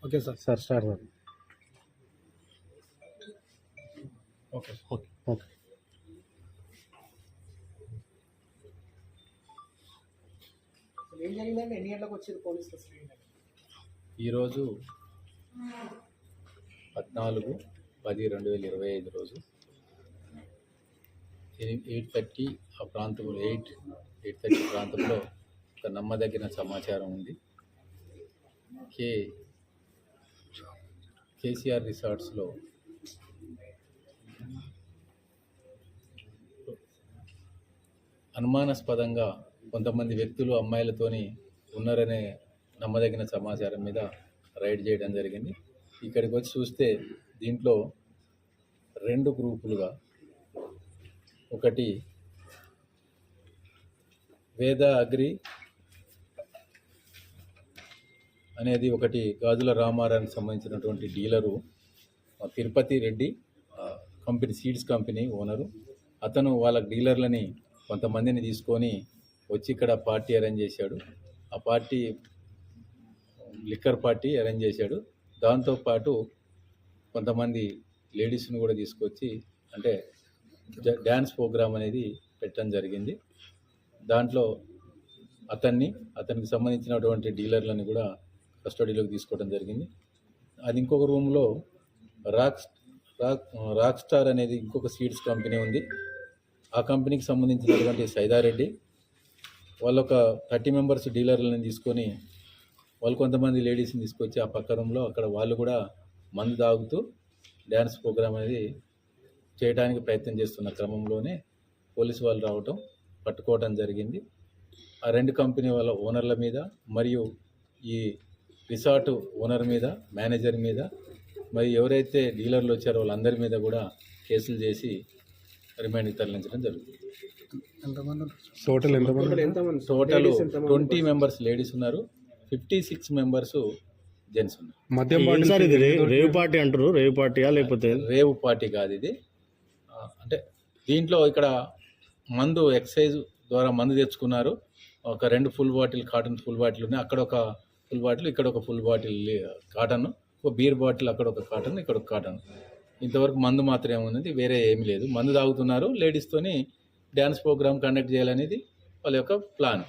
Okay sir. Sir start sir. Okay okay okay. ఏం జరిగిందంటే ఎన్ని గంటలకు వచ్చారు పోలీసులు? ఈరోజు 14/10/2025 రోజు 8:30 ఆ ప్రాంతంలో 8:30 ప్రాంతంలో ఒక నమ్మదగిన సమాచారం ఉంది. కేసీఆర్ రిసార్ట్స్లో అనుమానాస్పదంగా కొంతమంది వ్యక్తులు అమ్మాయిలతోని ఉన్నారనే నమ్మదగిన సమాచారం మీద రైడ్ చేయడం జరిగింది. ఇక్కడికి వచ్చి చూస్తే దీంట్లో 2 గ్రూపులుగా, ఒకటి వేద అగ్రి అనేది ఒకటి గాజుల రామారానికి సంబంధించినటువంటి dealer, Tirupati Reddy company, seeds company owner. అతను వాళ్ళ డీలర్లని కొంతమందిని తీసుకొని వచ్చి ఇక్కడ పార్టీ అరేంజ్ చేశాడు. ఆ పార్టీ లిక్కర్ పార్టీ అరేంజ్ చేశాడు. దాంతోపాటు కొంతమంది లేడీస్ని కూడా తీసుకొచ్చి అంటే డ్యాన్స్ ప్రోగ్రామ్ అనేది పెట్టడం జరిగింది. దాంట్లో అతనికి సంబంధించినటువంటి డీలర్లను కూడా కస్టడీలోకి తీసుకోవడం జరిగింది. అది ఇంకొక రూమ్లో రాక్ స్టార్ అనేది ఇంకొక సీడ్స్ కంపెనీ ఉంది. ఆ కంపెనీకి సంబంధించినటువంటి సైదారెడ్డి వాళ్ళు ఒక 30 మెంబర్స్ డీలర్లను తీసుకొని వాళ్ళు కొంతమంది లేడీస్ని తీసుకొచ్చి ఆ పక్క రూమ్లో అక్కడ వాళ్ళు కూడా మందు తాగుతూ డ్యాన్స్ ప్రోగ్రామ్ అనేది చేయడానికి ప్రయత్నం చేస్తున్న క్రమంలోనే పోలీసు వాళ్ళు రావటం, పట్టుకోవడం జరిగింది. ఆ 2 కంపెనీ వాళ్ళ ఓనర్ల మీద మరియు ఈ రిసార్ట్ ఓనర్ మీద, మేనేజర్ మీద, మరి ఎవరైతే డీలర్లు వచ్చారో వాళ్ళందరి మీద కూడా కేసులు చేసి రిమాండ్కి తరలించడం జరుగుతుంది. టోటల్ 20 మెంబర్స్ లేడీస్ ఉన్నారు, 56 మెంబర్స్ జెంట్స్ ఉన్నారు. రేవ్ పార్టీ అంటారు, రేవ్ పార్టీయా లేకపోతే? రేవ్ పార్టీ కాదు ఇది. అంటే దీంట్లో ఇక్కడ మందు ఎక్సైజ్ ద్వారా మందు తెచ్చుకున్నారు. ఒక 2 full bottle cotton full bottle ఉన్నాయి. అక్కడ ఒక ఫుల్ బాటిల్, ఇక్కడ ఒక ఫుల్ బాటిల్ కాటన్, ఒక బీర్ బాటిల్, అక్కడ ఒక కాటన్, ఇక్కడ ఒక కాటన్. ఇంతవరకు మందు మాత్రమే ఉన్నది, వేరే ఏమీ లేదు. మందు తాగుతున్నారు, లేడీస్తోని డ్యాన్స్ ప్రోగ్రామ్ కండక్ట్ చేయాలనేది వాళ్ళ యొక్క ప్లాన్.